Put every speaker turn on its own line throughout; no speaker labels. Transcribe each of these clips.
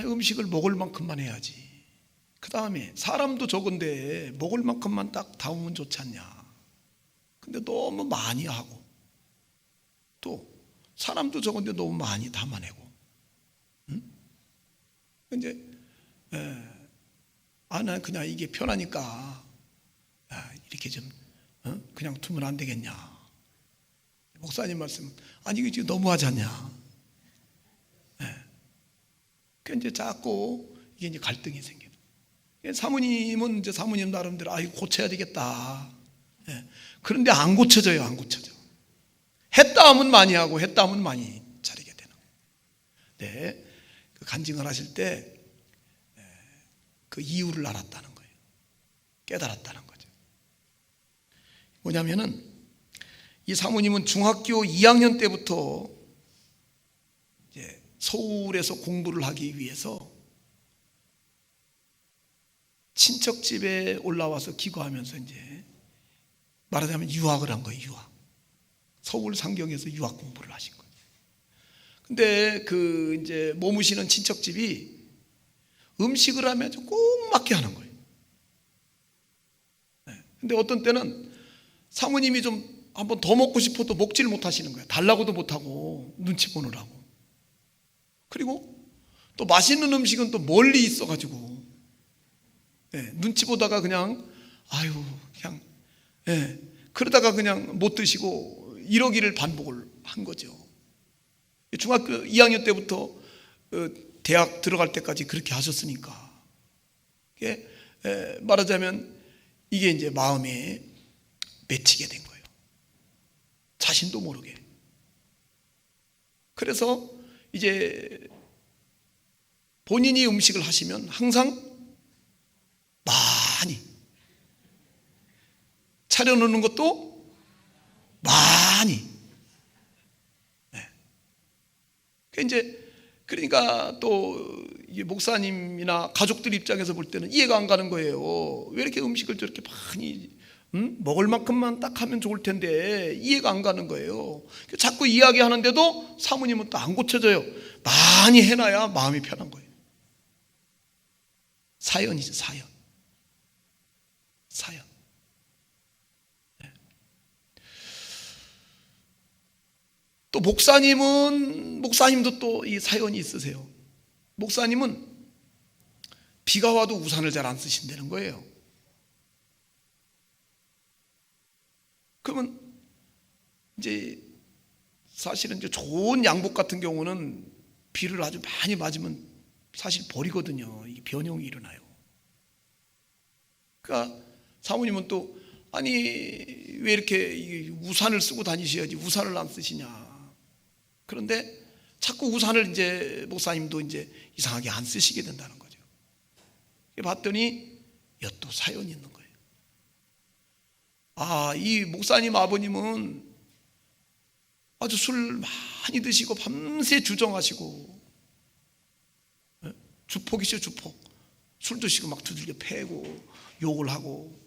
음식을 먹을 만큼만 해야지. 그 다음에 사람도 적은데 먹을 만큼만 딱 담으면 좋지 않냐. 근데 너무 많이 하고, 또 사람도 적은데 너무 많이 담아내고, 이제 나는 그냥 이게 편하니까 이렇게 좀 그냥 두면 안 되겠냐. 목사님 말씀, 아니 이게 지금 너무하지 않냐. 그 이제 자꾸 이게 이제 갈등이 생겨요. 사모님은 이제 사모님 나름대로 이거 고쳐야 되겠다. 그런데 안 고쳐져요, 안 고쳐져. 했다 하면 많이 하고, 했다 하면 많이 차리게 되는 거예요. 네, 그 간증을 하실 때 그 이유를 알았다는 거예요. 깨달았다는 거죠. 뭐냐면은 이 사모님은 중학교 2학년 때부터 이제 서울에서 공부를 하기 위해서 친척 집에 올라와서 기거하면서 이제 말하자면 유학을 한 거예요. 유학. 서울 상경에서 유학 공부를 하신 거예요. 근데 그 이제 머무시는 친척 집이 음식을 하면 꼭 맞게 하는 거예요. 근데 어떤 때는 사모님이 좀 한번 더 먹고 싶어도 먹지를 못하시는 거예요. 달라고도 못하고 눈치 보느라고. 그리고 또 맛있는 음식은 또 멀리 있어가지고 눈치 보다가 그냥 그냥 그러다가 그냥 못 드시고 이러기를 반복을 한 거죠. 중학교 2학년 때부터 대학 들어갈 때까지 그렇게 하셨으니까 말하자면 이게 이제 마음에 맺히게 된 거예요. 자신도 모르게. 그래서 이제 본인이 음식을 하시면 항상 많이 차려놓는 것도 많이. 그러니까 또 목사님이나 가족들 입장에서 볼 때는 이해가 안 가는 거예요. 왜 이렇게 음식을 저렇게 많이 먹을 만큼만 딱 하면 좋을 텐데 이해가 안 가는 거예요. 자꾸 이야기하는데도 사모님은 또 안 고쳐져요. 많이 해놔야 마음이 편한 거예요. 사연이죠, 사연. 사연. 또 목사님도 또 이 사연이 있으세요. 목사님은 비가 와도 우산을 잘 안 쓰신다는 거예요. 그러면 이제 사실은 이제 좋은 양복 같은 경우는 비를 아주 많이 맞으면 사실 버리거든요. 이 변형이 일어나요. 그러니까 사모님은 또 왜 이렇게 우산을 쓰고 다니셔야지 우산을 안 쓰시냐. 그런데 자꾸 우산을 이제 목사님도 이제 이상하게 안 쓰시게 된다는 거죠. 봤더니 또 사연이 있는 거예요. 이 목사님 아버님은 아주 술 많이 드시고 밤새 주정하시고 주폭이시죠, 주폭. 술 드시고 막 두들겨 패고 욕을 하고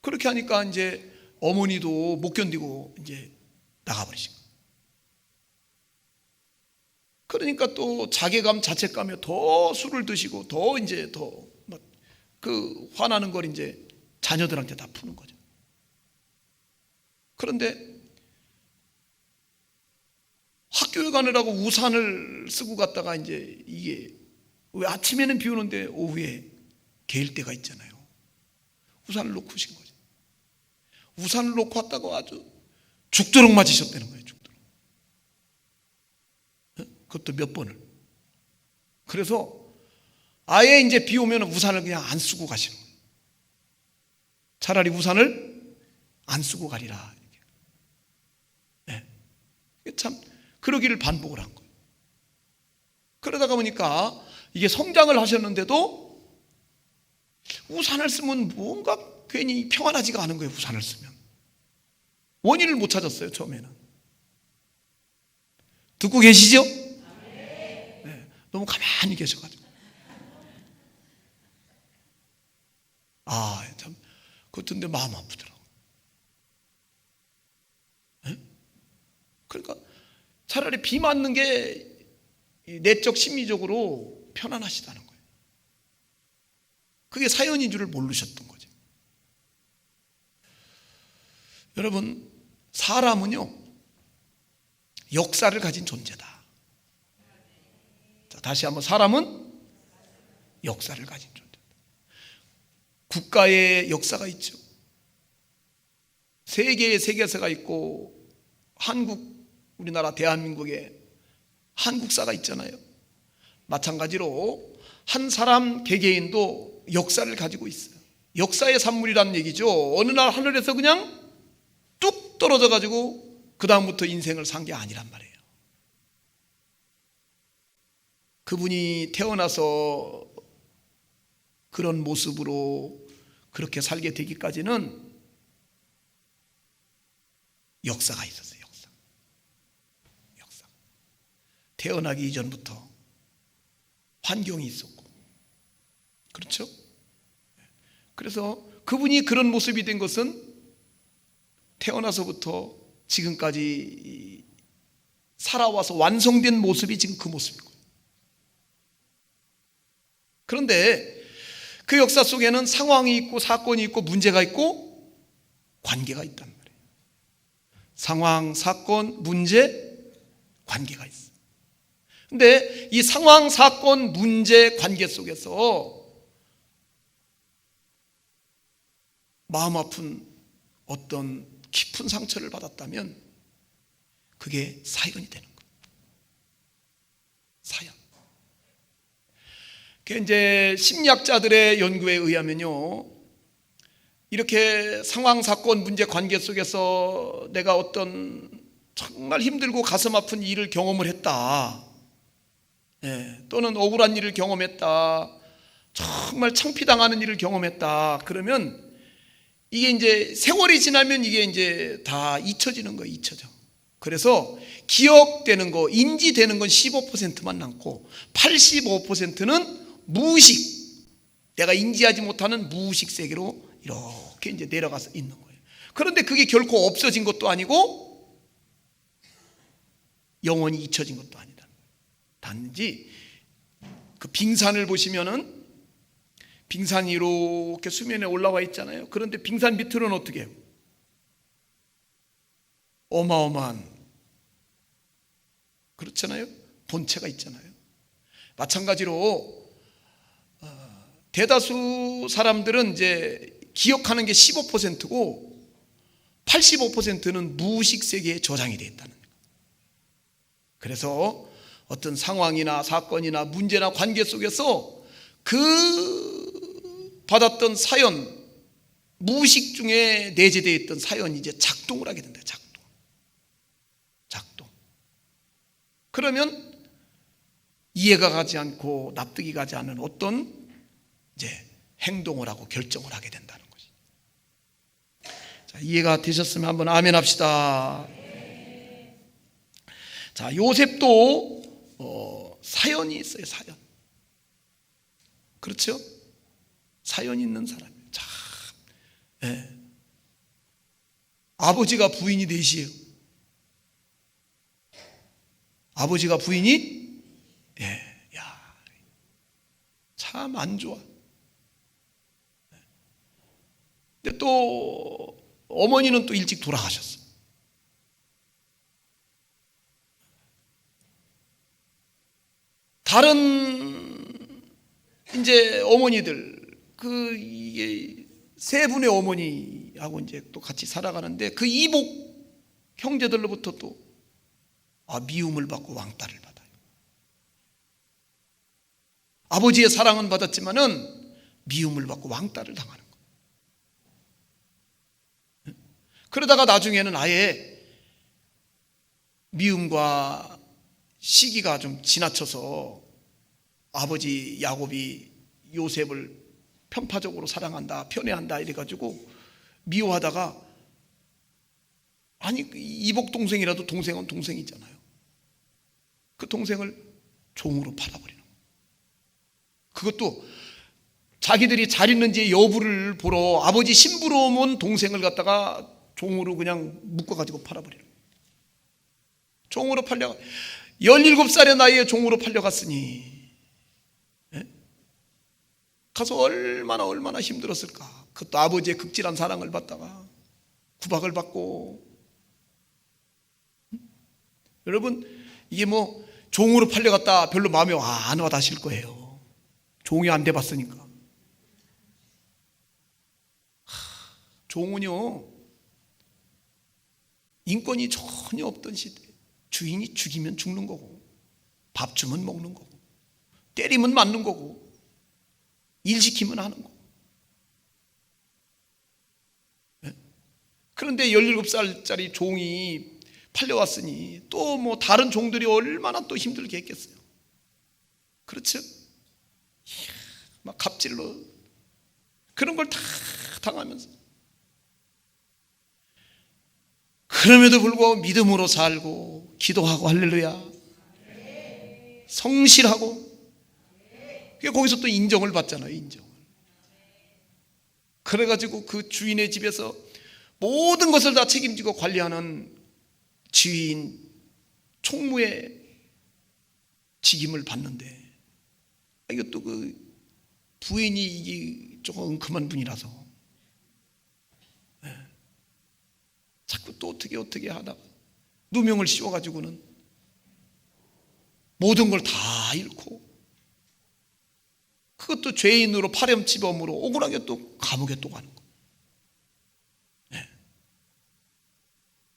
그렇게 하니까 이제 어머니도 못 견디고 이제 나가버리신 거예요. 그러니까 또 자괴감, 자책감에 더 술을 드시고 더 이제 더 그 화나는 걸 이제 자녀들한테 다 푸는 거죠. 그런데 학교에 가느라고 우산을 쓰고 갔다가 이제 이게 왜 아침에는 비 오는데 오후에 개일 때가 있잖아요. 우산을 놓고 오신 거죠. 우산을 놓고 왔다가 아주 죽도록 맞으셨다는 거예요. 죽도록. 그것도 몇 번을. 그래서 아예 이제 비 오면 우산을 그냥 안 쓰고 가시는 거예요. 차라리 우산을 안 쓰고 가리라. 참 그러기를 반복을 한 거예요. 그러다가 보니까 이게 성장을 하셨는데도 우산을 쓰면 뭔가 괜히 평안하지가 않은 거예요. 우산을 쓰면 원인을 못 찾았어요. 처음에는. 듣고 계시죠? 너무 가만히 계셔가지고 참 그것도 마음 아프더라고요. 그러니까 차라리 비 맞는 게 내적 심리적으로 편안하시다는 거예요. 그게 사연인 줄을 모르셨던 거죠. 여러분, 사람은요 역사를 가진 존재다. 자, 다시 한번, 사람은 역사를 가진 존재다. 국가의 역사가 있죠. 세계의 세계사가 있고, 우리나라 대한민국의 한국사가 있잖아요. 마찬가지로 한 사람 개개인도 역사를 가지고 있어요. 역사의 산물이라는 얘기죠. 어느 날 하늘에서 그냥 뚝 떨어져 가지고 그 다음부터 인생을 산 게 아니란 말이에요. 그분이 태어나서 그런 모습으로 그렇게 살게 되기까지는 역사가 있었어요. 역사. 태어나기 이전부터 환경이 있었고, 그렇죠? 그래서 그분이 그런 모습이 된 것은 태어나서부터 지금까지 살아와서 완성된 모습이 지금 그 모습인 거예요. 그런데 그 역사 속에는 상황이 있고 사건이 있고 문제가 있고 관계가 있단 말이에요. 상황, 사건, 문제, 관계가 있어요. 근데 이 상황, 사건, 문제, 관계 속에서 마음 아픈 어떤 깊은 상처를 받았다면 그게 사연이 되는 거예요. 사연. 그게 이제 심리학자들의 연구에 의하면요, 이렇게 상황, 사건, 문제, 관계 속에서 내가 어떤 정말 힘들고 가슴 아픈 일을 경험을 했다, 또는 억울한 일을 경험했다, 정말 창피당하는 일을 경험했다, 그러면 이게 이제 세월이 지나면 이게 이제 다 잊혀지는 거예요. 잊혀져. 그래서 기억되는 거, 인지되는 건 15%만 남고 85%는 무의식, 내가 인지하지 못하는 무의식 세계로 이렇게 이제 내려가서 있는 거예요. 그런데 그게 결코 없어진 것도 아니고 영원히 잊혀진 것도 아니다. 단지 그 빙산을 보시면은 빙산이 이렇게 수면에 올라와 있잖아요. 그런데 빙산 밑으로는 어떻게 해요? 어마어마한, 그렇잖아요. 본체가 있잖아요. 마찬가지로 대다수 사람들은 이제 기억하는 게 15%고 85%는 무의식 세계에 저장이 되어 있다는 거예요. 그래서 어떤 상황이나 사건이나 문제나 관계 속에서 그 받았던 사연, 무의식 중에 내재되어 있던 사연이 이제 작동을 하게 된다. 작동. 그러면 이해가 가지 않고 납득이 가지 않는 어떤 이제 행동을 하고 결정을 하게 된다는 것이. 자, 이해가 되셨으면 한번 아멘 합시다. 자, 요셉도 사연이 있어요. 사연. 그렇죠? 사연 있는 사람이에요. 참. 아버지가 부인이 넷이에요. 아버지가 부인이 참 안 좋아. 근데 또 어머니는 또 일찍 돌아가셨어. 다른 이제 어머니들, 이게 세 분의 어머니하고 이제 또 같이 살아가는데 그 이복 형제들로부터 또 미움을 받고 왕따를 받아요. 아버지의 사랑은 받았지만은 미움을 받고 왕따를 당하는 거예요. 그러다가 나중에는 아예 미움과 시기가 좀 지나쳐서 아버지 야곱이 요셉을 편파적으로 사랑한다, 편애한다 이래가지고 미워하다가, 아니 이복 동생이라도 동생은 동생이잖아요. 그 동생을 종으로 팔아버리는 거예요. 그것도 자기들이 잘 있는지 여부를 보러 아버지 심부름 온 동생을 갖다가 종으로 그냥 묶어가지고 팔아버리는 거예요. 종으로 팔려 17살의 나이에 종으로 팔려갔으니 가서 얼마나 힘들었을까. 그것도 아버지의 극진한 사랑을 받다가 구박을 받고. 여러분, 이게 뭐 종으로 팔려갔다 별로 마음에 안 와닿으실 거예요. 종이 안 돼봤으니까. 종은요, 인권이 전혀 없던 시대. 주인이 죽이면 죽는 거고, 밥 주면 먹는 거고, 때리면 맞는 거고, 일 시키면 하는 거고. 그런데 17살짜리 종이 팔려왔으니 또 뭐 다른 종들이 얼마나 또 힘들게 했겠어요. 그렇죠? 막 갑질로 그런 걸 다 당하면서, 그럼에도 불구하고 믿음으로 살고 기도하고 할렐루야 성실하고, 거기서 또 인정을 받잖아요. 인정을. 그래가지고 그 주인의 집에서 모든 것을 다 책임지고 관리하는 지휘인 총무의 직임을 받는데, 이것도 그 부인이 이게 조금 은큼한 분이라서 자꾸 또 어떻게 하다가 누명을 씌워가지고는 모든 걸 다 잃고, 그것도 죄인으로 파렴치범으로 억울하게 또 감옥에 또 가는 거예요.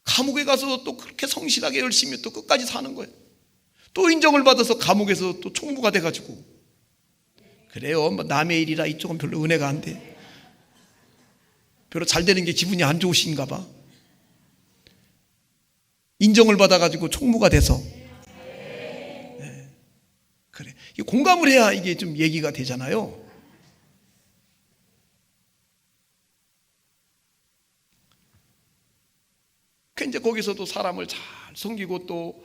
감옥에 가서 또 그렇게 성실하게 열심히 또 끝까지 사는 거예요. 또 인정을 받아서 감옥에서 또 총무가 돼가지고. 그래요, 뭐 남의 일이라 이쪽은 별로 은혜가 안 돼. 별로 잘 되는 게 기분이 안 좋으신가 봐. 인정을 받아가지고 총무가 돼서. 그래, 공감을 해야 이게 좀 얘기가 되잖아요. 이제 거기서도 사람을 잘 섬기고, 또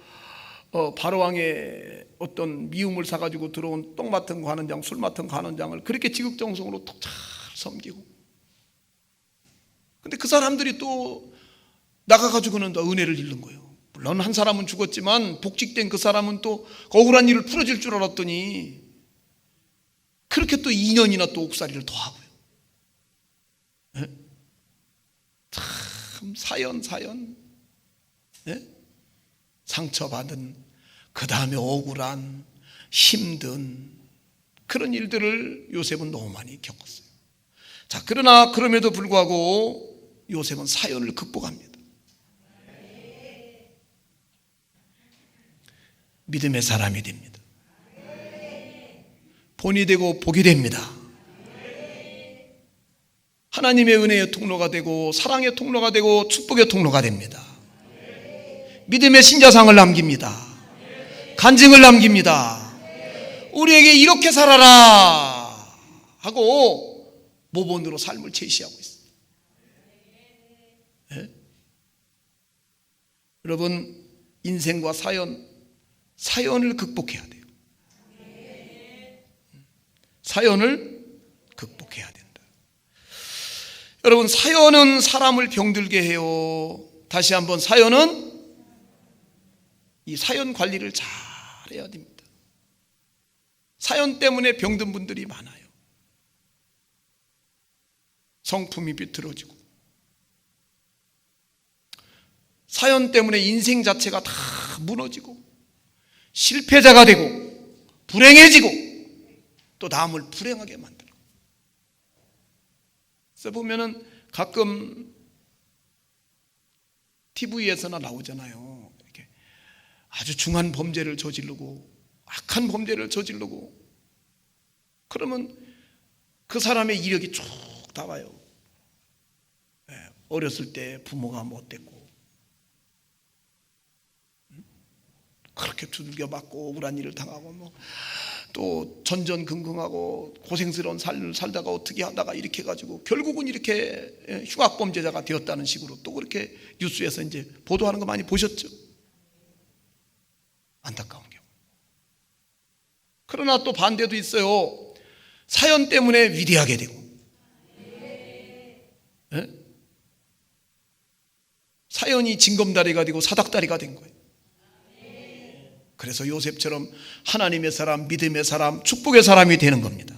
바로왕의 어떤 미움을 사가지고 들어온 똥 맡은 관원장, 술 맡은 관원장을 그렇게 지극정성으로 잘 섬기고. 근데 그 사람들이 또 나가가지고는 또 은혜를 잃는 거예요. 물론 한 사람은 죽었지만 복직된 그 사람은 또 억울한 일을 풀어질 줄 알았더니 그렇게 또 2년이나 또 옥살이를 더 하고요. 참 사연. 상처받은, 그 다음에 억울한, 힘든 그런 일들을 요셉은 너무 많이 겪었어요. 자, 그러나 그럼에도 불구하고 요셉은 사연을 극복합니다. 믿음의 사람이 됩니다. 본이 되고 복이 됩니다. 하나님의 은혜의 통로가 되고, 사랑의 통로가 되고, 축복의 통로가 됩니다. 믿음의 신자상을 남깁니다. 간증을 남깁니다. 우리에게 이렇게 살아라 하고 모본으로 삶을 제시하고 있어요. 네? 여러분, 인생과 사연을 극복해야 돼요. 사연을 극복해야 된다. 여러분, 사연은 사람을 병들게 해요. 다시 한번, 사연은 이 사연 관리를 잘 해야 됩니다. 사연 때문에 병든 분들이 많아요. 성품이 비틀어지고, 사연 때문에 인생 자체가 다 무너지고, 실패자가 되고, 불행해지고, 또 남을 불행하게 만들고. 그래서 보면은 가끔 TV에서나 나오잖아요. 아주 중한 범죄를 저지르고, 악한 범죄를 저지르고, 그러면 그 사람의 이력이 쭉 나와요. 어렸을 때 부모가 못됐고, 그렇게 두들겨 맞고 억울한 일을 당하고, 또 전전긍긍하고 고생스러운 삶을 살다가 어떻게 하다가 이렇게 해가지고 결국은 이렇게 흉악범죄자가 되었다는 식으로 또 그렇게 뉴스에서 이제 보도하는 거 많이 보셨죠? 안타까운 경우. 그러나 또 반대도 있어요. 사연 때문에 위대하게 되고, 네? 사연이 징검다리가 되고 사닥다리가 된 거예요. 그래서 요셉처럼 하나님의 사람, 믿음의 사람, 축복의 사람이 되는 겁니다.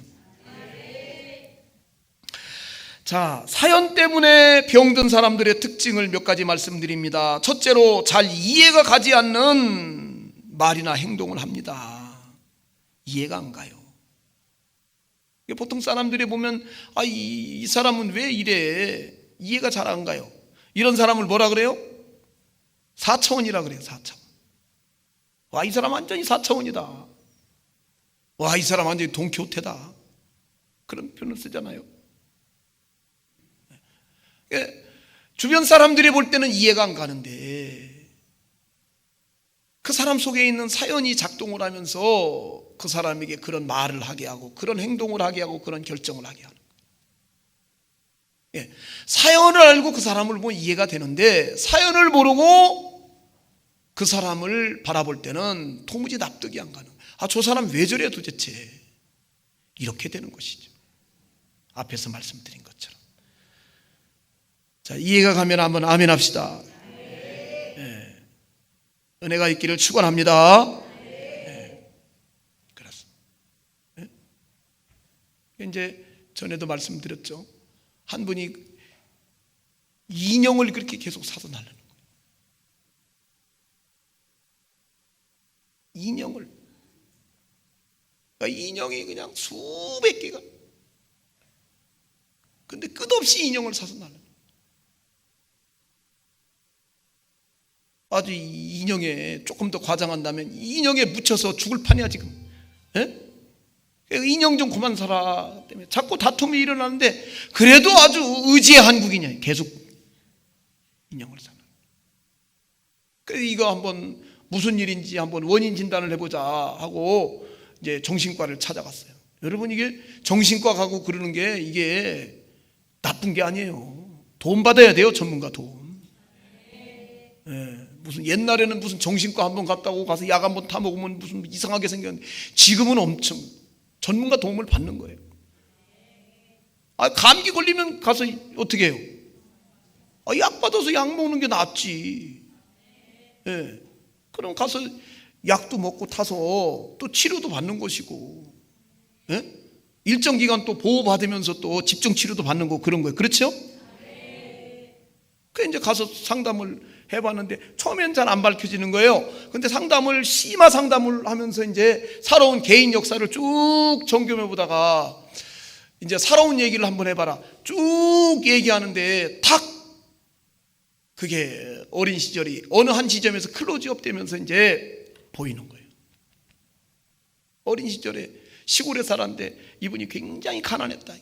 자, 사연 때문에 병든 사람들의 특징을 몇 가지 말씀드립니다. 첫째로, 잘 이해가 가지 않는 말이나 행동을 합니다. 이해가 안 가요. 보통 사람들이 보면 이 사람은 왜 이래? 이해가 잘 안 가요. 이런 사람을 뭐라 그래요? 4차원이라 그래요. 4차원. 이 사람 완전히 4차원이다. 이 사람 완전히 돈키호테다. 그런 표현을 쓰잖아요. 주변 사람들이 볼 때는 이해가 안 가는데 그 사람 속에 있는 사연이 작동을 하면서 그 사람에게 그런 말을 하게 하고 그런 행동을 하게 하고 그런 결정을 하게 하는 거예요. 사연을 알고 그 사람을 보면 이해가 되는데 사연을 모르고 그 사람을 바라볼 때는 도무지 납득이 안 가는 거예요. 저 사람 왜 저래 도대체? 이렇게 되는 것이죠. 앞에서 말씀드린 것처럼. 자, 이해가 가면 한번 아멘 합시다. 은혜가 있기를 축원합니다. 그렇습니다. 이제 전에도 말씀드렸죠. 한 분이 인형을 그렇게 계속 사서 날르는 거예요. 인형을. 인형이 그냥 수백 개가. 근데 끝없이 인형을 사서 날르는 거예요. 아주 이 인형에 조금 더 과장한다면 인형에 묻혀서 죽을 판이야 지금. 인형 좀 그만 사라 때문에 자꾸 다툼이 일어나는데 그래도 아주 의지의 한국이냐 계속 인형을 사는. 그래서 이거 한번 무슨 일인지 한번 원인 진단을 해보자 하고 이제 정신과를 찾아갔어요. 여러분, 이게 정신과 가고 그러는 게 이게 나쁜 게 아니에요. 돈 받아야 돼요. 전문가 돈. 무슨 옛날에는 무슨 정신과 한번 갔다고 가서 약 한번 타먹으면 무슨 이상하게 생겼는데 지금은 엄청 전문가 도움을 받는 거예요. 감기 걸리면 가서 어떻게 해요? 약 받아서 약 먹는 게 낫지. 그럼 가서 약도 먹고 타서 또 치료도 받는 것이고, 일정 기간 또 보호받으면서 또 집중 치료도 받는 거 그런 거예요. 그렇죠? 그 이제 가서 상담을 해봤는데 처음엔 잘 안 밝혀지는 거예요. 근데 심화 상담을 하면서 이제 살아온 개인 역사를 쭉 점검해 보다가 이제 살아온 얘기를 한번 해봐라 쭉 얘기하는데 탁 그게 어린 시절이 어느 한 지점에서 클로즈업 되면서 이제 보이는 거예요. 어린 시절에 시골에 살았는데 이분이 굉장히 가난했다.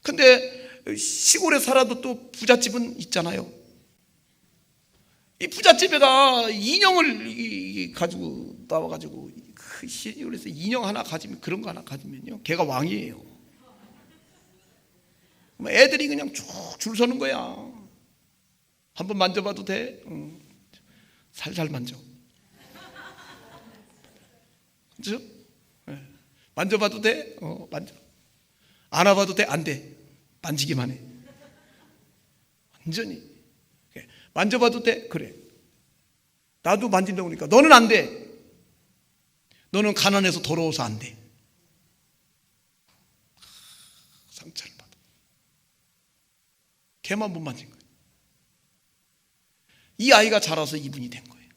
근데 시골에 살아도 또 부잣집은 있잖아요. 이 부잣집에가 인형을 가지고 나와가지고 그 시골에서 인형 하나 가지면 그런 거 하나 가지면요 걔가 왕이에요. 애들이 그냥 쭉 줄 서는 거야. 한번 만져봐도 돼? 살살 만져. 그렇죠? 만져봐도 돼? 만져. 안아봐도 돼? 안 돼. 만지기만 해. 완전히. 만져봐도 돼? 그래. 나도 만진다고 그러니까 너는 안 돼. 너는 가난해서 더러워서 안 돼. 상처를 받아. 걔만 못 만진 거예요. 이 아이가 자라서 이분이 된 거예요.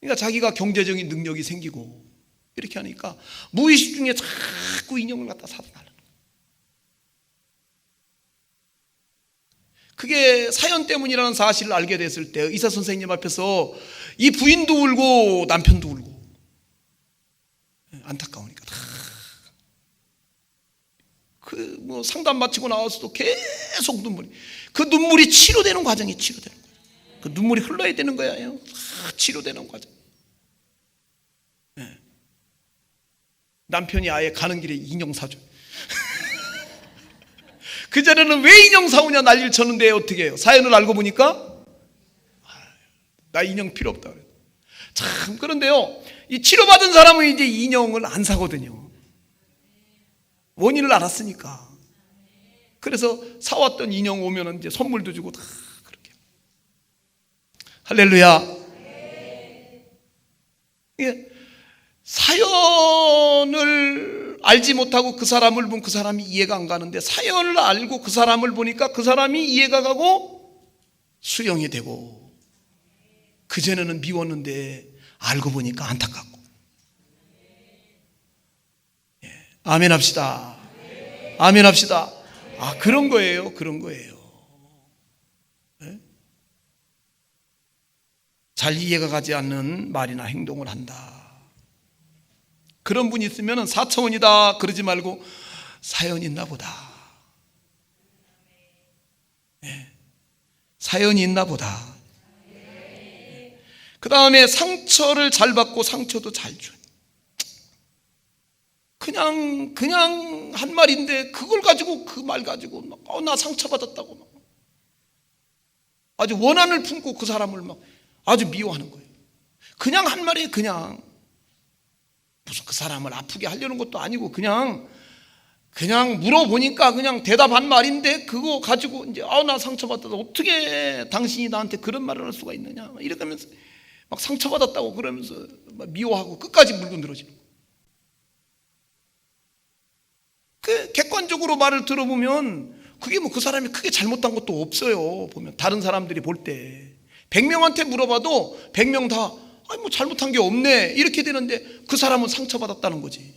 그러니까 자기가 경제적인 능력이 생기고 이렇게 하니까 무의식 중에 자꾸 인형을 갖다 사서 달라는 거예요. 그게 사연 때문이라는 사실을 알게 됐을 때 의사 선생님 앞에서 이 부인도 울고 남편도 울고 안타까우니까 다 그 뭐 상담 마치고 나와서도 계속 그 눈물이 치료되는 과정이 치료되는 거예요. 그 눈물이 흘러야 되는 거예요. 치료되는 과정. 남편이 아예 가는 길에 인형 사줘. 그전에는 왜 인형 사오냐 난리를 쳤는데 어떻게 해요? 사연을 알고 보니까 나 인형 필요 없다 그래요. 참 그런데요, 이 치료받은 사람은 이제 인형을 안 사거든요. 원인을 알았으니까. 그래서 사왔던 인형 오면은 이제 선물도 주고 다 그렇게. 할렐루야. 예. 사연을 알지 못하고 그 사람을 보면 그 사람이 이해가 안 가는데, 사연을 알고 그 사람을 보니까 그 사람이 이해가 가고 수용이 되고, 그전에는 미웠는데 알고 보니까 안타깝고. 아멘 합시다. 아멘 합시다. 아, 그런 거예요. 그런 거예요. 네? 잘 이해가 가지 않는 말이나 행동을 한다. 그런 분이 있으면 4차원이다 그러지 말고 사연이 있나 보다. 네. 사연이 있나 보다. 그 다음에 상처를 잘 받고 상처도 잘 줘. 그냥 한 말인데 그걸 가지고, 그 말 가지고 나 상처받았다고 막 아주 원한을 품고 그 사람을 막 아주 미워하는 거예요. 그냥 한 말이, 그냥 무슨 그 사람을 아프게 하려는 것도 아니고 그냥 물어보니까 그냥 대답한 말인데 그거 가지고 이제 나 상처받았다, 어떻게 당신이 나한테 그런 말을 할 수가 있느냐 이렇게 하면서 막 상처받았다고 그러면서 막 미워하고 끝까지 물고 늘어지는 거예요. 그 객관적으로 말을 들어보면 그게 뭐 그 사람이 크게 잘못한 것도 없어요. 보면 다른 사람들이 볼 때 100명한테 물어봐도 100명 다 뭐 잘못한 게 없네 이렇게 되는데, 그 사람은 상처받았다는 거지.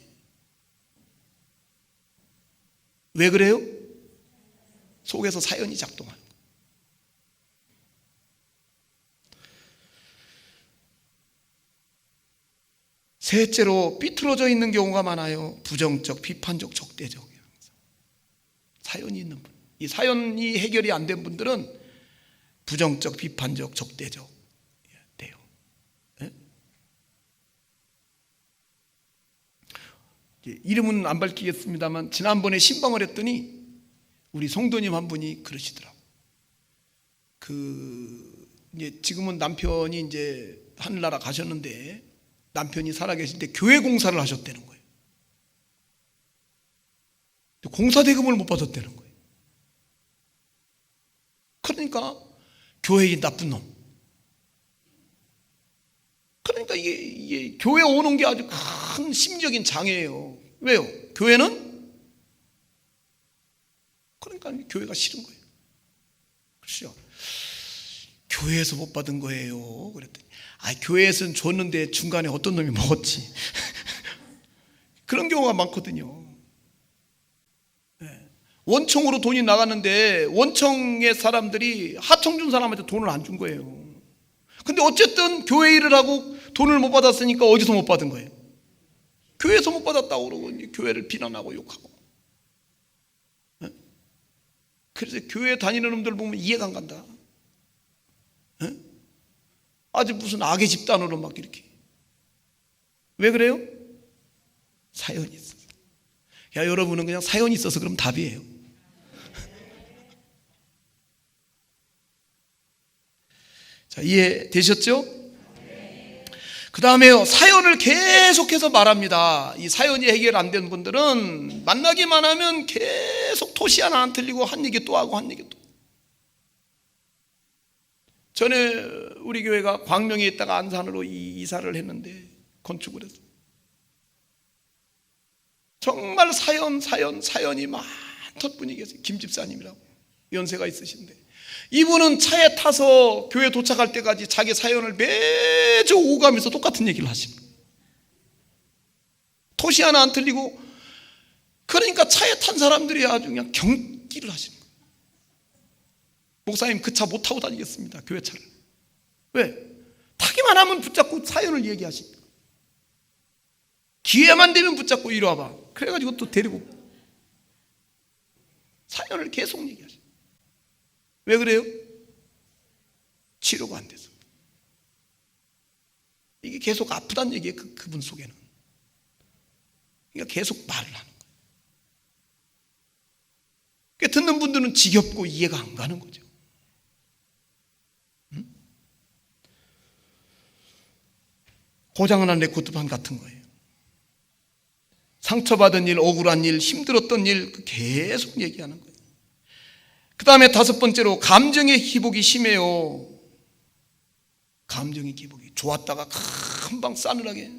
왜 그래요? 속에서 사연이 작동하는 거예요. 셋째로, 삐뚤어져 있는 경우가 많아요. 부정적, 비판적, 적대적. 사연이 있는 분, 이 사연이 해결이 안 된 분들은 부정적, 비판적, 적대적 돼요. 네? 이름은 안 밝히겠습니다만 지난번에 신방을 했더니 우리 성도님 한 분이 그러시더라고. 이제 지금은 남편이 이제 하늘나라 가셨는데, 남편이 살아계실 때 교회 공사를 하셨다는 거예요. 공사 대금을 못 받았다는 거예요. 그러니까 교회인 나쁜 놈. 그러니까 이게 교회 오는 게 아주 큰 심리적인 장애예요. 왜요? 교회는? 그러니까 교회가 싫은 거예요. 그렇죠? 교회에서 못 받은 거예요. 그랬더니 교회에서는 줬는데 중간에 어떤 놈이 먹었지. 그런 경우가 많거든요. 원청으로 돈이 나갔는데 원청의 사람들이 하청 준 사람한테 돈을 안 준 거예요. 근데 어쨌든 교회 일을 하고 돈을 못 받았으니까 어디서 못 받은 거예요? 교회에서 못 받았다고 그러고 이제 교회를 비난하고 욕하고. 그래서 교회 다니는 놈들 보면 이해가 안 간다. 아주 무슨 악의 집단으로 막 이렇게. 왜 그래요? 사연이 있어서. 여러분은 그냥 사연이 있어서 그럼 답이에요. 자, 이해되셨죠? 그 다음에요, 사연을 계속해서 말합니다. 이 사연이 해결 안 된 분들은 만나기만 하면 계속 토시 하나 안 틀리고 한 얘기 또 하고 한 얘기 또. 전에 우리 교회가 광명에 있다가 안산으로 이사를 했는데, 건축을 했어요. 정말 사연이 많던 분이 계세요. 김 집사님이라고, 연세가 있으신데, 이분은 차에 타서 교회 도착할 때까지 자기 사연을 매주 오가면서 똑같은 얘기를 하십니다. 토시 하나 안 틀리고. 그러니까 차에 탄 사람들이 아주 그냥 경기를 하시는 거예요. 목사님, 그 차 못 타고 다니겠습니다, 교회 차를. 왜? 타기만 하면 붙잡고 사연을 얘기하십니다. 기회만 되면 붙잡고 이리 와봐. 그래가지고 또 데리고 사연을 계속 얘기하십니다. 왜 그래요? 치료가 안 돼서. 이게 계속 아프다는 얘기예요. 그분 속에는. 그러니까 계속 말을 하는 거예요. 그러니까 듣는 분들은 지겹고 이해가 안 가는 거죠. 고장난 레코드판 같은 거예요. 상처받은 일, 억울한 일, 힘들었던 일 계속 얘기하는 거예요. 그 다음에 5번째로, 감정의 기복이 심해요. 감정의 기복이 좋았다가 금방 싸늘하게.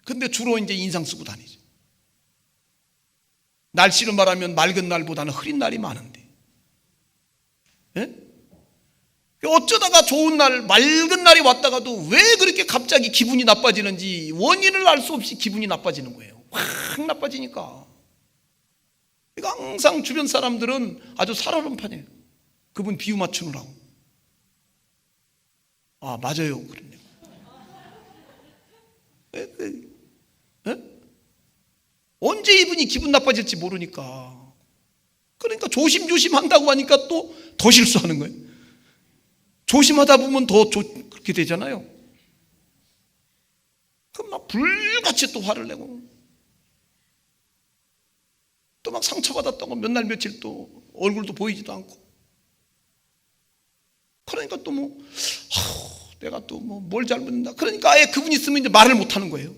근데 주로 이제 인상 쓰고 다니죠. 날씨를 말하면 맑은 날보다는 흐린 날이 많은데, 예? 어쩌다가 좋은 날, 맑은 날이 왔다가도 왜 그렇게 갑자기 기분이 나빠지는지 원인을 알 수 없이 기분이 나빠지는 거예요. 확 나빠지니까. 그러니까 항상 주변 사람들은 아주 살얼음판이에요. 그분 비유 맞추느라고. 아, 맞아요. 그러네요. 언제 이분이 기분 나빠질지 모르니까. 그러니까 조심조심 한다고 하니까 또 더 실수하는 거예요. 조심하다 보면 더 그렇게 되잖아요. 그럼 막 불같이 또 화를 내고, 또 막 상처받았다고 몇 날 며칠 또 얼굴도 보이지도 않고. 그러니까 또 뭐, 내가 또 뭐 뭘 잘못했나. 그러니까 아예 그분이 있으면 이제 말을 못 하는 거예요.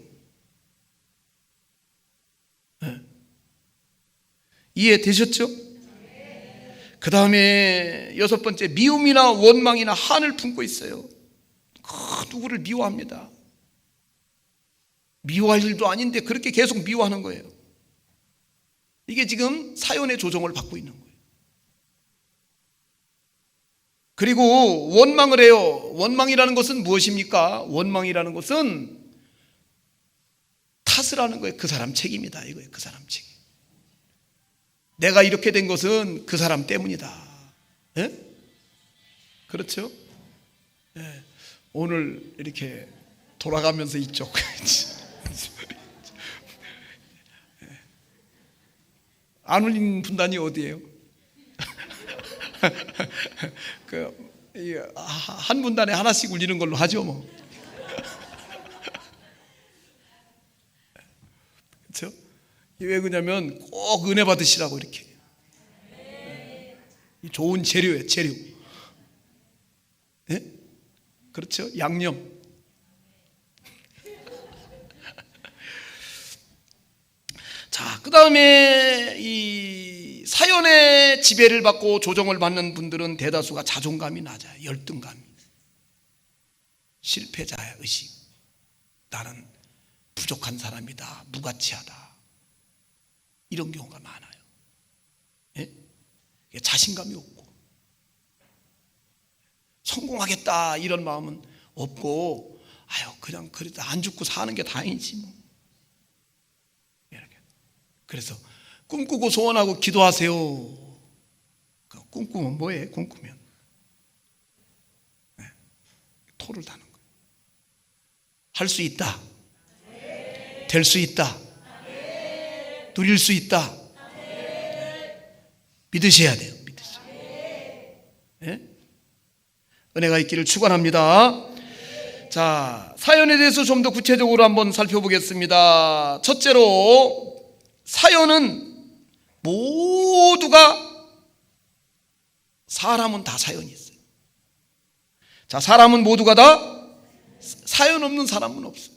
네. 이해되셨죠? 그 다음에 여섯 번째, 미움이나 원망이나 한을 품고 있어요. 누구를 미워합니다. 미워할 일도 아닌데 그렇게 계속 미워하는 거예요. 이게 지금 사연의 조종을 받고 있는 거예요. 그리고 원망을 해요. 원망이라는 것은 무엇입니까? 원망이라는 것은 탓을 하는 거예요. 그 사람 책임이다 이거예요. 그 사람 책임. 내가 이렇게 된 것은 그 사람 때문이다. 예? 그렇죠? 예. 오늘 이렇게 돌아가면서 이쪽 안 울린 분단이 어디예요? 한 분단에 하나씩 울리는 걸로 하죠, 뭐. 그렇죠? 왜 그러냐면 꼭 은혜 받으시라고 이렇게. 좋은 재료예요, 재료. 네? 그렇죠? 양념. 자, 그 다음에 이 사연의 지배를 받고 조정을 받는 분들은 대다수가 자존감이 낮아요. 열등감이. 실패자의 의식. 나는 부족한 사람이다. 무가치하다. 이런 경우가 많아요. 예? 자신감이 없고 성공하겠다 이런 마음은 없고, 아유 그냥 그래도 안 죽고 사는 게 다행이지 뭐. 이렇게. 그래서 꿈꾸고 소원하고 기도하세요. 꿈꾸면 뭐예요? 꿈꾸면 토를 다는 거예요. 할 수 있다. 될 수 있다. 누릴 수 있다. 믿으셔야 돼요. 믿으셔야 돼요. 네? 은혜가 있기를 축원합니다. 자, 사연에 대해서 좀 더 구체적으로 한번 살펴보겠습니다. 첫째로, 사연은 모두가, 사람은 다 사연이 있어요. 자, 사람은 모두가 다 사연 없는 사람은 없어요.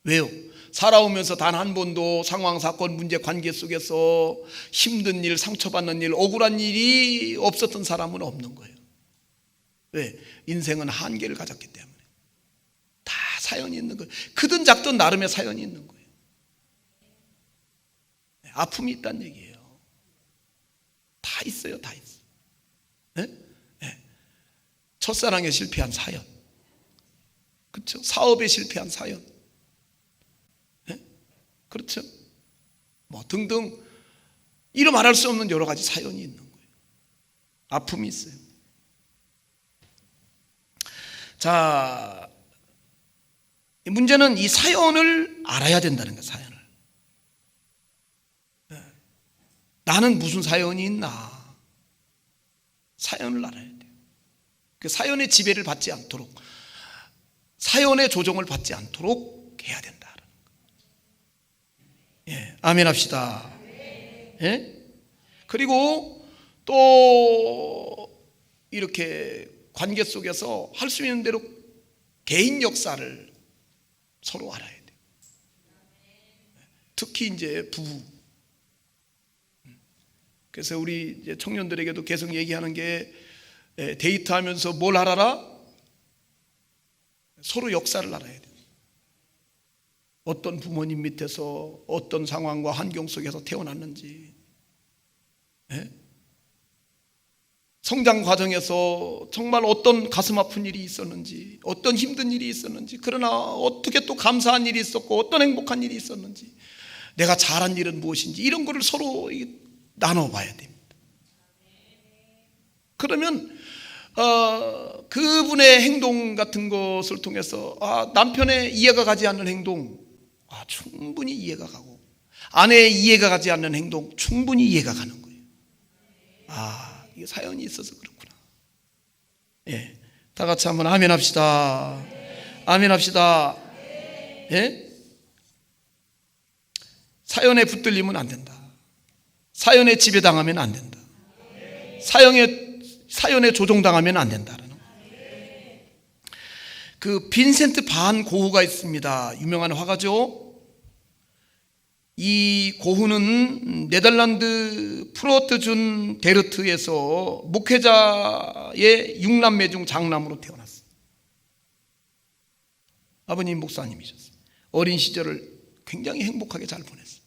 왜요? 살아오면서 단 한 번도 상황, 사건, 문제, 관계 속에서 힘든 일, 상처받는 일, 억울한 일이 없었던 사람은 없는 거예요. 왜? 인생은 한계를 가졌기 때문에. 다 사연이 있는 거예요. 크든 작든 나름의 사연이 있는 거예요. 아픔이 있다는 얘기예요. 다 있어요. 다 있어요. 네? 네. 첫사랑에 실패한 사연, 그렇죠? 사업에 실패한 사연, 그렇죠? 뭐 등등 이루 말할 수 없는 여러 가지 사연이 있는 거예요. 아픔이 있어요. 자, 문제는 이 사연을 알아야 된다는 거예요. 사연을. 나는 무슨 사연이 있나? 사연을 알아야 돼요. 그 사연의 지배를 받지 않도록, 사연의 조정을 받지 않도록 해야 된다. 예, 아멘 합시다. 예? 그리고 또 이렇게 관계 속에서 할 수 있는 대로 개인 역사를 서로 알아야 돼요. 특히 이제 부부. 그래서 우리 이제 청년들에게도 계속 얘기하는 게, 데이트하면서 뭘 알아라? 서로 역사를 알아야 돼요. 어떤 부모님 밑에서 어떤 상황과 환경 속에서 태어났는지, 예? 성장 과정에서 정말 어떤 가슴 아픈 일이 있었는지, 어떤 힘든 일이 있었는지, 그러나 어떻게 또 감사한 일이 있었고 어떤 행복한 일이 있었는지, 내가 잘한 일은 무엇인지, 이런 거를 서로 나눠봐야 됩니다. 그러면 그분의 행동 같은 것을 통해서 남편의 이해가 가지 않는 행동 충분히 이해가 가고, 아내의 이해가 가지 않는 행동 충분히 이해가 가는 거예요. 이게 사연이 있어서 그렇구나. 예, 다 같이 한번 아멘 합시다. 아멘 합시다. 예? 사연에 붙들리면 안 된다. 사연에 지배당하면 안 된다. 사연에 조종당하면 안 된다는 그 빈센트 반 고흐가 있습니다. 유명한 화가죠. 이 고흐는 네덜란드 프로트준 데르트에서 목회자의 6남매 중 장남으로 태어났어요. 아버님 목사님이셨어요. 어린 시절을 굉장히 행복하게 잘 보냈어요.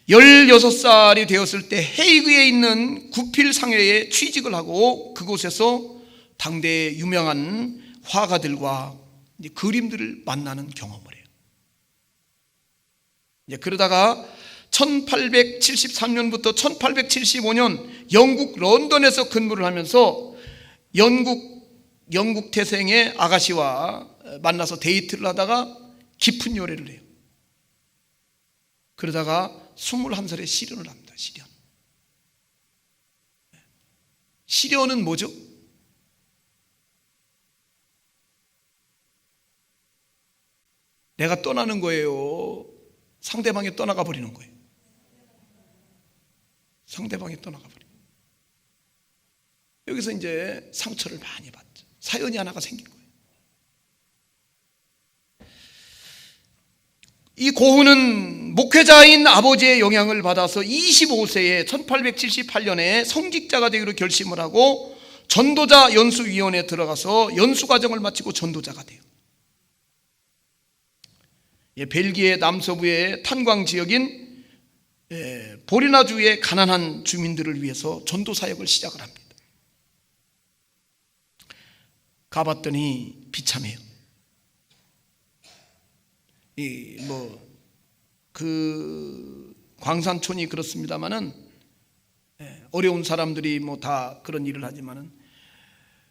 16살이 되었을 때 헤이그에 있는 구필상회에 취직을 하고 그곳에서 당대의 유명한 화가들과 그림들을 만나는 경험을 해요. 그러다가 1873년부터 1875년 영국 런던에서 근무를 하면서 영국 태생의 아가씨와 만나서 데이트를 하다가 깊은 열애를 해요. 그러다가 21살에 실연을 합니다. 실연은 뭐죠? 내가 떠나는 거예요? 상대방이 떠나가 버리는 거예요? 상대방이 떠나가 버리는 거예요. 여기서 이제 상처를 많이 받죠. 사연이 하나가 생긴 거예요. 이 고흐는 목회자인 아버지의 영향을 받아서 25세에 1878년에 성직자가 되기로 결심을 하고 전도자 연수위원회에 들어가서 연수과정을 마치고 전도자가 돼요. 벨기에 남서부의 탄광 지역인 보리나주의 가난한 주민들을 위해서 전도 사역을 시작을 합니다. 가봤더니 비참해요. 그 광산촌이 그렇습니다만은 어려운 사람들이 다 그런 일을 하지만은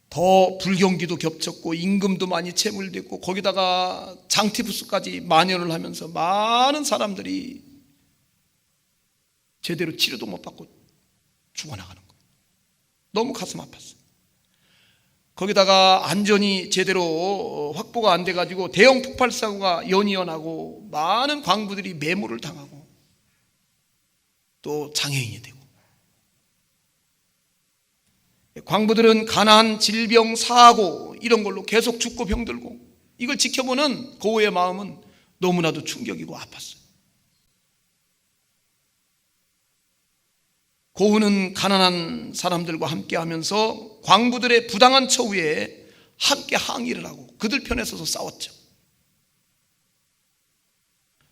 더 불경기도 겹쳤고 임금도 많이 채물됐고 거기다가 장티푸스까지 만연을 하면서 많은 사람들이 제대로 치료도 못 받고 죽어나가는 거예요. 너무 가슴 아팠어요. 거기다가 안전이 제대로 확보가 안 돼가지고 대형 폭발 사고가 연이어나고 많은 광부들이 매몰을 당하고 또 장애인이 되고, 광부들은 가난, 질병, 사고 이런 걸로 계속 죽고 병들고, 이걸 지켜보는 고흐의 마음은 너무나도 충격이고 아팠어요. 고흐는 가난한 사람들과 함께 하면서 광부들의 부당한 처우에 함께 항의를 하고 그들 편에 서서 싸웠죠.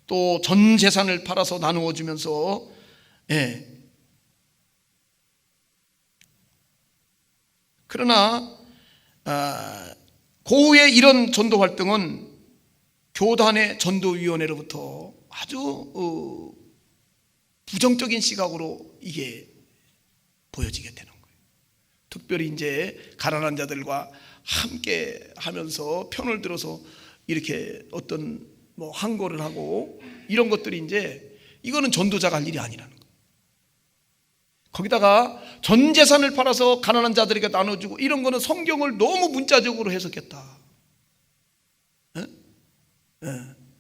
또 전 재산을 팔아서 나누어 주면서 그러나 고흐의 이런 전도 활동은 교단의 전도위원회로부터 아주 부정적인 시각으로 이게 보여지게 되는 거예요. 특별히 이제 가난한 자들과 함께 하면서 편을 들어서 이렇게 어떤 항거를 하고 이런 것들이 이제 이거는 전도자가 할 일이 아니라는 거예요. 거기다가 전 재산을 팔아서 가난한 자들에게 나눠주고 이런 거는 성경을 너무 문자적으로 해석했다.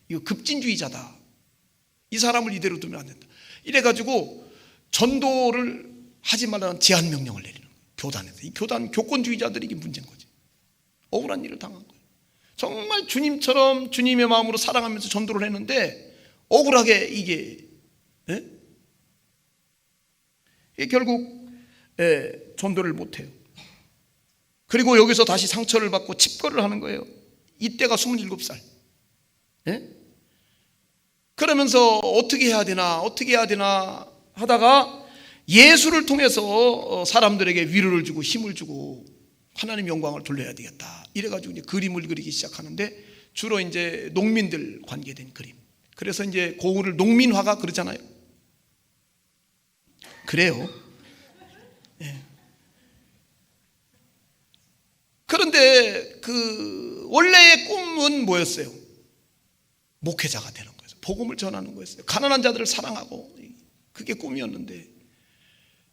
이거 급진주의자다. 이 사람을 이대로 두면 안 된다. 이래가지고 전도를 하지 말라는 제한 명령을 내리는 거예요. 교단에서. 이 교단 교권주의자들이 이게 문제인 거지. 억울한 일을 당한 거예요. 정말 주님처럼 주님의 마음으로 사랑하면서 전도를 했는데 억울하게 이게 결국 전도를 못해요. 그리고 여기서 다시 상처를 받고 칩거를 하는 거예요. 이때가 27살. 예? 그러면서 어떻게 해야 되나 하다가 예수를 통해서 사람들에게 위로를 주고 힘을 주고 하나님 영광을 돌려야 되겠다. 이래가지고 이제 그림을 그리기 시작하는데 주로 이제 농민들 관계된 그림. 그래서 이제 고흐를 농민화가 그러잖아요. 그래요. 예. 그런데 그 원래의 꿈은 뭐였어요? 목회자가 되는 거였어요. 복음을 전하는 거였어요. 가난한 자들을 사랑하고 그게 꿈이었는데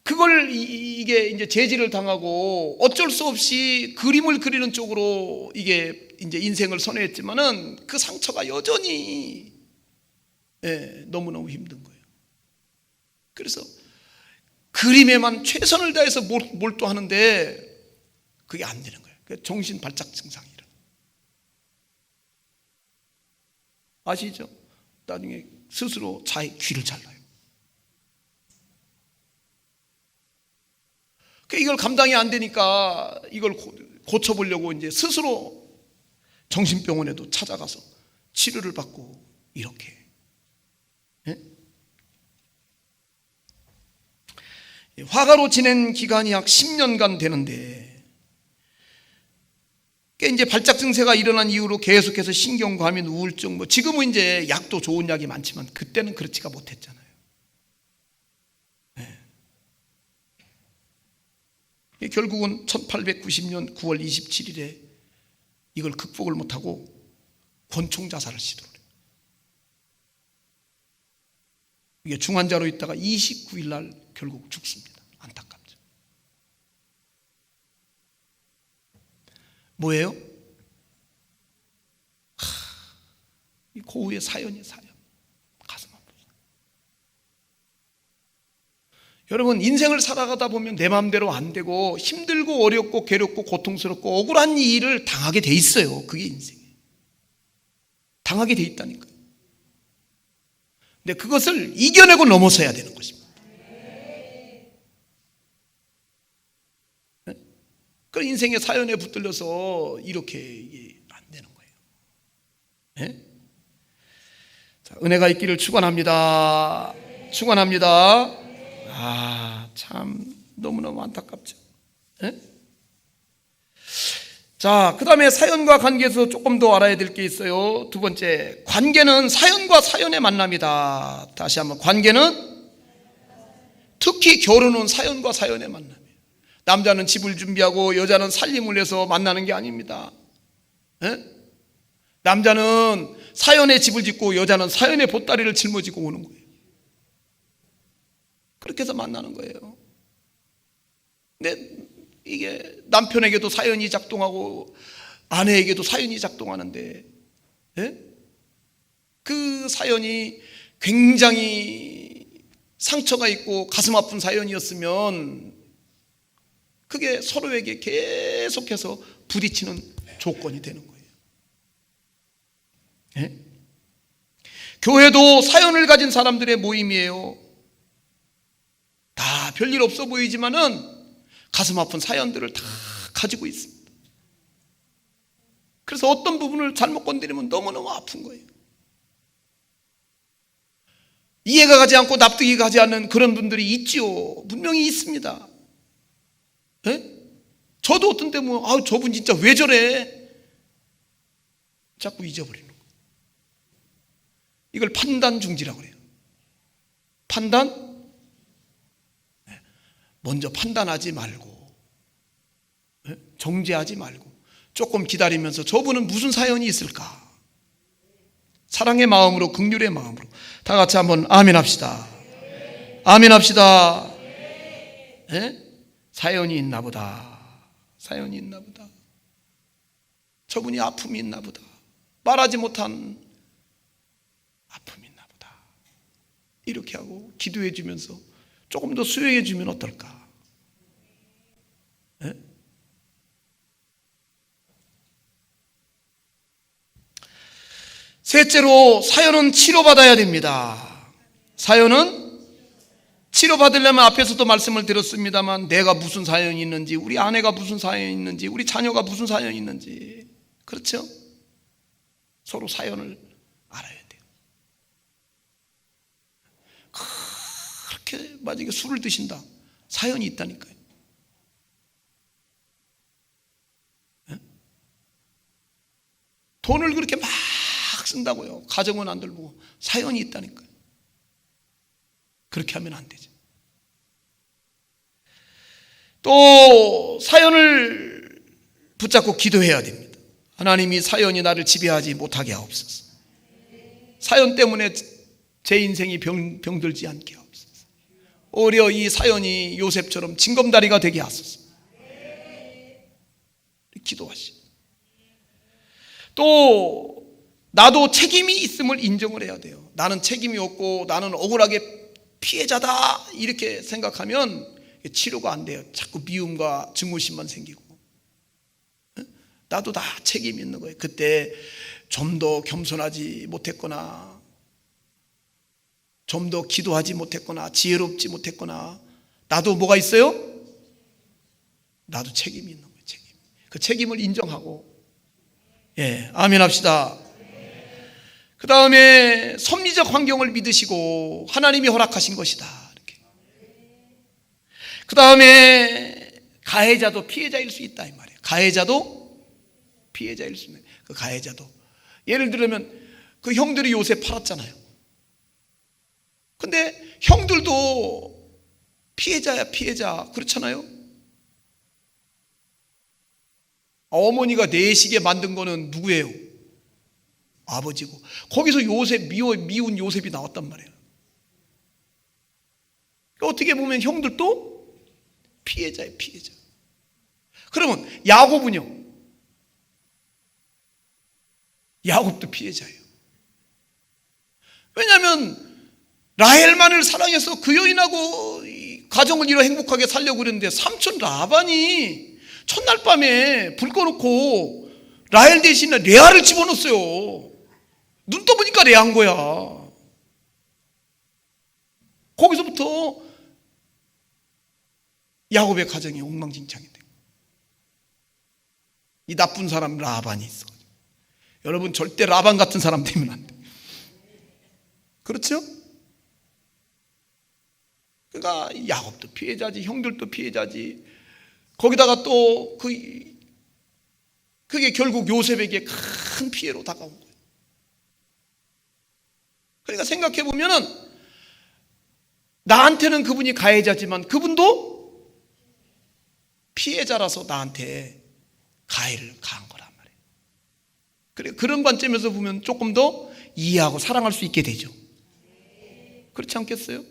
그걸 이게 이제 제지를 당하고 어쩔 수 없이 그림을 그리는 쪽으로 이게 이제 인생을 선회했지만은 그 상처가 여전히 너무너무 힘든 거예요. 그래서 그림에만 최선을 다해서 몰두하는데 그게 안 되는 거예요. 정신 발작 증상이라. 아시죠? 나중에 스스로 자기 귀를 잘라요. 이걸 감당이 안 되니까 이걸 고쳐보려고 이제 스스로 정신병원에도 찾아가서 치료를 받고 이렇게. 예? 화가로 지낸 기간이 약 10년간 되는데 이제 발작 증세가 일어난 이후로 계속해서 신경과민, 우울증, 지금은 이제 약도 좋은 약이 많지만 그때는 그렇지가 못했잖아요. 결국은 1890년 9월 27일에 이걸 극복을 못하고 권총 자살을 시도를 해요. 이게 중환자로 있다가 29일 날 결국 죽습니다. 안타깝죠. 뭐예요? 이 고흐의 사연이 사연. 가슴 아프죠. 여러분, 인생을 살아가다 보면 내 마음대로 안 되고 힘들고 어렵고 괴롭고 고통스럽고 억울한 일을 당하게 돼 있어요. 그게 인생이에요. 당하게 돼 있다니까요. 근데 그것을 이겨내고 넘어서야 되는 것입니다. 그 인생의 사연에 붙들려서 이렇게 이게 안 되는 거예요. 네? 자, 은혜가 있기를 축원합니다. 축원합니다. 참 너무너무 안타깝죠. 네? 자, 그 다음에 사연과 관계에서 조금 더 알아야 될 게 있어요. 두 번째, 관계는 사연과 사연의 만남이다. 다시 한번, 관계는 특히 결혼은 사연과 사연의 만남이에요. 남자는 집을 준비하고 여자는 살림을 해서 만나는 게 아닙니다. 네? 남자는 사연의 집을 짓고 여자는 사연의 보따리를 짊어지고 오는 거예요. 그렇게 해서 만나는 거예요. 근데 이게 남편에게도 사연이 작동하고 아내에게도 사연이 작동하는데 그 사연이 굉장히 상처가 있고 가슴 아픈 사연이었으면 그게 서로에게 계속해서 부딪히는 조건이 되는 거예요. 교회도 사연을 가진 사람들의 모임이에요. 다 별일 없어 보이지만은 가슴 아픈 사연들을 다 가지고 있습니다. 그래서 어떤 부분을 잘못 건드리면 너무너무 아픈 거예요. 이해가 가지 않고 납득이 가지 않는 그런 분들이 있지요. 분명히 있습니다. 저도 어떤 때 저분 진짜 왜 저래? 자꾸 잊어버리는 거예요. 이걸 판단 중지라고 그래요. 판단? 먼저 판단하지 말고 정죄하지 말고 조금 기다리면서 저분은 무슨 사연이 있을까? 사랑의 마음으로, 긍휼의 마음으로 다 같이 한번 아멘 합시다. 아멘 합시다. 사연이 있나 보다. 사연이 있나 보다. 저분이 아픔이 있나 보다. 말하지 못한 아픔이 있나 보다. 이렇게 하고 기도해 주면서 조금 더 수용해 주면 어떨까? 셋째로, 사연은 치료받아야 됩니다. 사연은 치료받으려면 앞에서도 말씀을 드렸습니다만 내가 무슨 사연이 있는지, 우리 아내가 무슨 사연이 있는지, 우리 자녀가 무슨 사연이 있는지, 그렇죠? 서로 사연을 알아야 돼요. 그렇게 만약에 술을 드신다, 사연이 있다니까요. 돈을 그렇게 막 쓴다고요. 가정은 안 돌보고 사연이 있다니까요. 그렇게 하면 안 되죠. 또 사연을 붙잡고 기도해야 됩니다. 하나님이 사연이 나를 지배하지 못하게 하옵소서. 사연 때문에 제 인생이 병들지 않게 하옵소서. 오히려 이 사연이 요셉처럼 징검다리가 되게 하소서. 기도하시고, 또 나도 책임이 있음을 인정을 해야 돼요. 나는 책임이 없고 나는 억울하게 피해자다 이렇게 생각하면 치료가 안 돼요. 자꾸 미움과 증오심만 생기고. 나도 다 책임이 있는 거예요. 그때 좀 더 겸손하지 못했거나, 좀 더 기도하지 못했거나, 지혜롭지 못했거나, 나도 뭐가 있어요? 나도 책임이 있는 거예요. 책임. 그 책임을 인정하고, 아멘 합시다. 그 다음에 섭리적 환경을 믿으시고 하나님이 허락하신 것이다. 이렇게. 그 다음에 가해자도 피해자일 수 있다 이 말이에요. 가해자도 피해자일 수 있는, 그 가해자도, 예를 들면 그 형들이 요셉 팔았잖아요. 근데 형들도 피해자야, 피해자. 그렇잖아요. 어머니가 내시게 만든 거는 누구예요? 아버지고. 거기서 요셉, 미운 요셉이 나왔단 말이에요. 어떻게 보면 형들도 피해자예요, 피해자. 그러면 야곱은요? 야곱도 피해자예요. 왜냐하면 라헬만을 사랑해서 그 여인하고 가정을 이렇게 행복하게 살려고 그랬는데 삼촌 라반이 첫날 밤에 불 꺼놓고 라헬 대신에 레아를 집어넣었어요. 눈 떠보니까 레아인 거야. 거기서부터 야곱의 가정이 엉망진창이 돼. 이 나쁜 사람 라반이 있어. 여러분 절대 라반 같은 사람 되면 안 돼. 그렇죠? 그러니까 야곱도 피해자지, 형들도 피해자지. 거기다가 또 그게 결국 요셉에게 큰 피해로 다가온 거예요. 그러니까 생각해 보면은 나한테는 그분이 가해자지만 그분도 피해자라서 나한테 가해를 가한 거란 말이에요. 그래, 그런 관점에서 보면 조금 더 이해하고 사랑할 수 있게 되죠. 그렇지 않겠어요?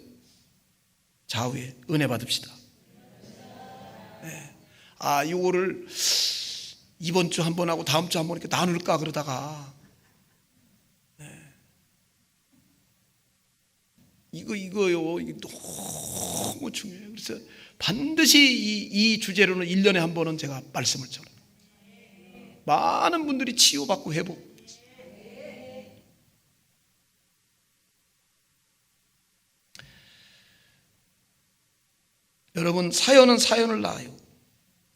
좌우에 은혜 받읍시다. 네. 이거를 이번 주 한 번 하고 다음 주 한 번 이렇게 나눌까 그러다가, 이거요. 이게 너무 중요해요. 그래서 반드시 이 주제로는 1년에 한 번은 제가 말씀을 전해요. 많은 분들이 치유받고 회복. 여러분, 사연은 사연을 낳아요.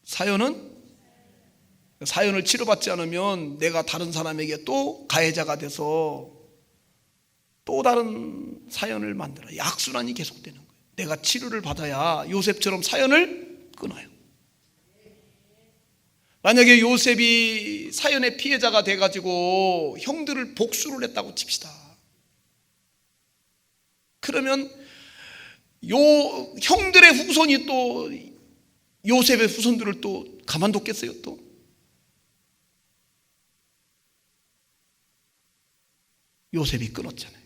사연을 치료받지 않으면 내가 다른 사람에게 또 가해자가 돼서 또 다른 사연을 만들어요. 악순환이 계속되는 거예요. 내가 치료를 받아야 요셉처럼 사연을 끊어요. 만약에 요셉이 사연의 피해자가 돼가지고 형들을 복수를 했다고 칩시다. 그러면 형들의 후손이 또 요셉의 후손들을 또 가만뒀겠어요? 또 요셉이 끊었잖아요.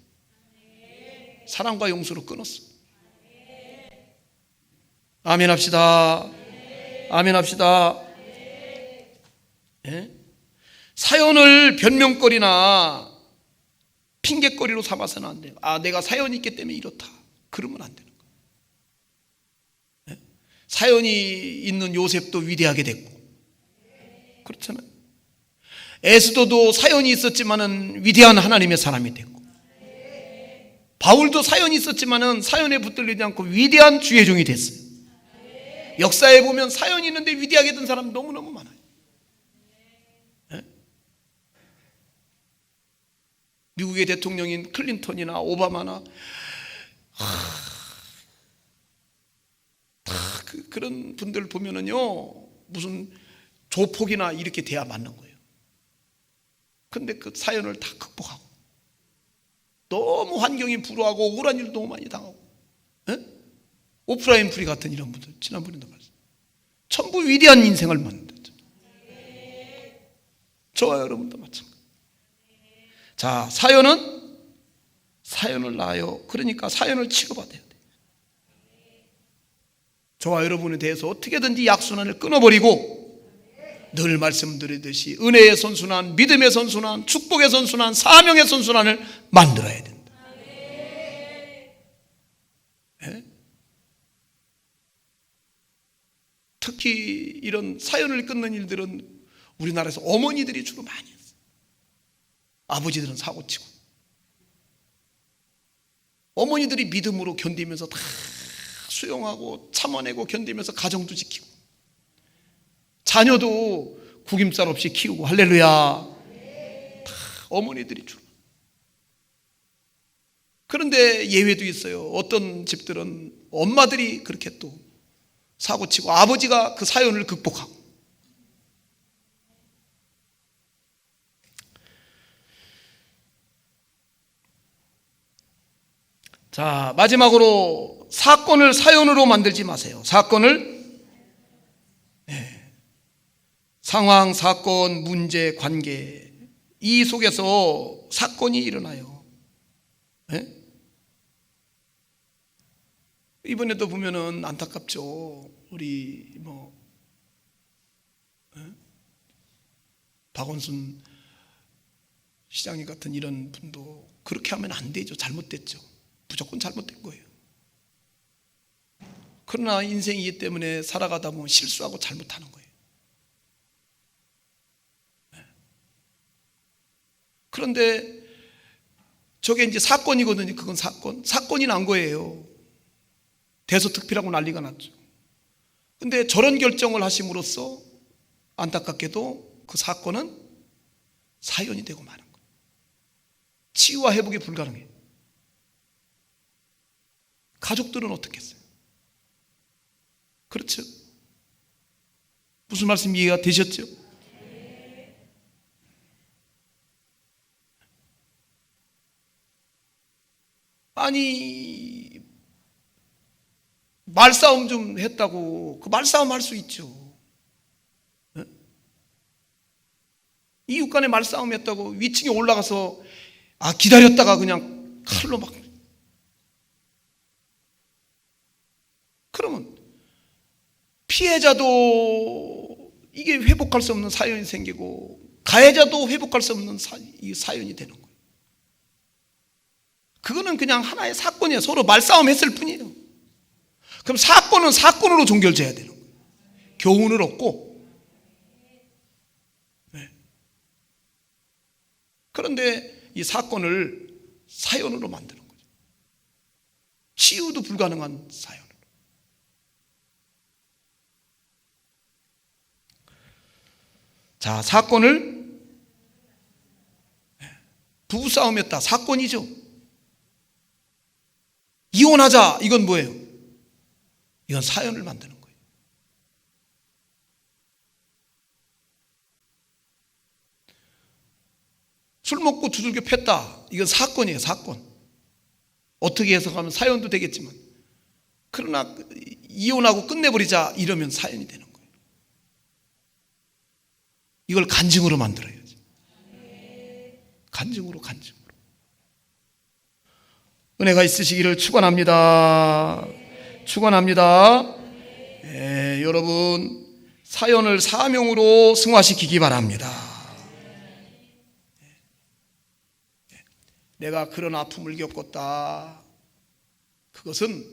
사랑과 용서로 끊었어. 아멘 합시다. 아멘 합시다. 예? 사연을 변명거리나 핑계거리로 삼아서는 안 돼요. 내가 사연이 있기 때문에 이렇다. 그러면 안 되는 거예요. 예? 사연이 있는 요셉도 위대하게 됐고, 그렇잖아요. 에스더도 사연이 있었지만은 위대한 하나님의 사람이 됐고, 바울도 사연이 있었지만은 사연에 붙들리지 않고 위대한 주의 종이 됐어요. 역사에 보면 사연이 있는데 위대하게 된 사람 너무너무 많아요. 미국의 대통령인 클린턴이나 오바마나 그런 분들 보면은요, 무슨 조폭이나 이렇게 돼야 맞는 거예요. 근데 그 사연을 다 극복하고 너무 환경이 불우하고 억울한 일도 너무 많이 당하고, 오프라 윈프리 같은 이런 분들, 지난번에도 말씀, 전부 위대한 인생을 만든다. 저와 여러분도 마찬가지. 자, 사연을 낳아요. 그러니까 사연을 취급받아야 돼. 저와 여러분에 대해서 어떻게든지 약순환을 끊어버리고, 늘 말씀드리듯이 은혜의 선순환, 믿음의 선순환, 축복의 선순환, 사명의 선순환을 만들어야 된다. 네? 특히 이런 사연을 끊는 일들은 우리나라에서 어머니들이 주로 많이 했어요. 아버지들은 사고치고, 어머니들이 믿음으로 견디면서 다 수용하고 참아내고 견디면서 가정도 지키고, 자녀도 구김살 없이 키우고, 할렐루야. 다 어머니들이 주로. 그런데 예외도 있어요. 어떤 집들은 엄마들이 그렇게 또 사고치고 아버지가 그 사연을 극복하고. 자, 마지막으로 사건을 사연으로 만들지 마세요. 사건을 상황, 사건, 문제, 관계, 이 속에서 사건이 일어나요. 네? 이번에도 보면은 안타깝죠. 우리 박원순 시장님 같은 이런 분도 그렇게 하면 안 되죠. 잘못됐죠. 무조건 잘못된 거예요. 그러나 인생이기 때문에 살아가다 보면 실수하고 잘못하는 거예요. 그런데 저게 이제 사건이거든요. 그건 사건이 난 거예요. 대서특필하고 난리가 났죠. 근데 저런 결정을 하심으로써 안타깝게도 그 사건은 사연이 되고 마는 거예요. 치유와 회복이 불가능해요. 가족들은 어떻게 했어요? 그렇죠? 무슨 말씀 이해가 되셨죠? 아니, 말싸움 좀 했다고 그 말싸움 할 수 있죠. 이웃 간에 말싸움 했다고 위층에 올라가서 기다렸다가 그냥 칼로 막, 그러면 피해자도 이게 회복할 수 없는 사연이 생기고 가해자도 회복할 수 없는 이 사연이 되는 거예요. 그거는 그냥 하나의 사건이에요. 서로 말싸움 했을 뿐이에요. 그럼 사건은 사건으로 종결돼야 되는 거예요. 교훈을 얻고. 네. 그런데 이 사건을 사연으로 만드는 거죠. 치유도 불가능한 사연으로. 자, 사건을, 부부싸움했다. 사건이죠. 이혼하자. 이건 뭐예요? 이건 사연을 만드는 거예요. 술 먹고 두들겨 팼다. 이건 사건이에요. 사건. 어떻게 해석하면 사연도 되겠지만, 그러나 이혼하고 끝내버리자 이러면 사연이 되는 거예요. 이걸 간증으로 만들어야지. 간증으로. 은혜가 있으시기를 축원합니다. 축원합니다. 여러분, 사연을 사명으로 승화시키기 바랍니다. 내가 그런 아픔을 겪었다. 그것은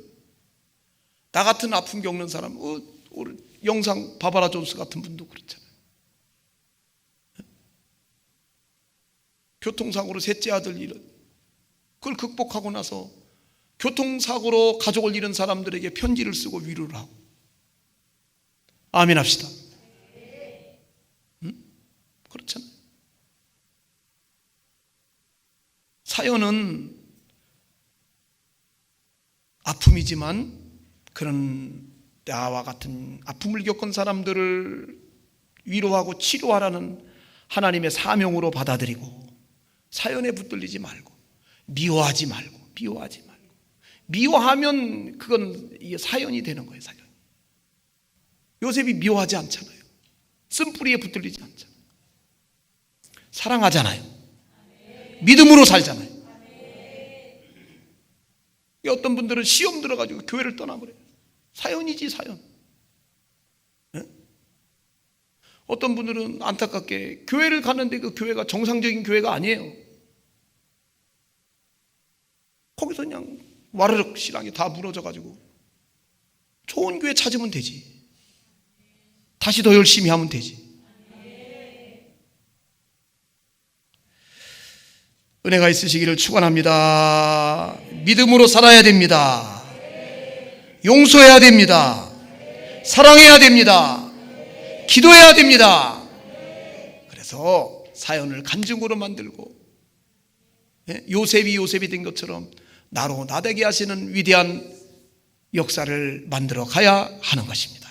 나 같은 아픔 겪는 사람, 영상 바바라 존스 같은 분도 그렇잖아요. 교통사고로 셋째 아들 잃은, 그걸 극복하고 나서 교통사고로 가족을 잃은 사람들에게 편지를 쓰고 위로를 하고. 아멘 합시다. 그렇잖아요. 사연은 아픔이지만 그런 나와 같은 아픔을 겪은 사람들을 위로하고 치료하라는 하나님의 사명으로 받아들이고 사연에 붙들리지 말고 미워하지 말고 미워하면 그건 이게 사연이 되는 거예요. 사연. 요셉이 미워하지 않잖아요. 쓴뿌리에 붙들리지 않잖아요. 사랑하잖아요. 믿음으로 살잖아요. 어떤 분들은 시험 들어가지고 교회를 떠나버려요. 사연이지 사연. 네? 어떤 분들은 안타깝게 교회를 가는데 그 교회가 정상적인 교회가 아니에요. 거기서 그냥 와르륵 신앙이 다 무너져가지고 좋은 교회 찾으면 되지. 다시 더 열심히 하면 되지. 은혜가 있으시기를 축원합니다. 믿음으로 살아야 됩니다. 용서해야 됩니다. 사랑해야 됩니다. 기도해야 됩니다. 그래서 사연을 간증으로 만들고 요셉이 된 것처럼 나로 나되게 하시는 위대한 역사를 만들어 가야 하는 것입니다.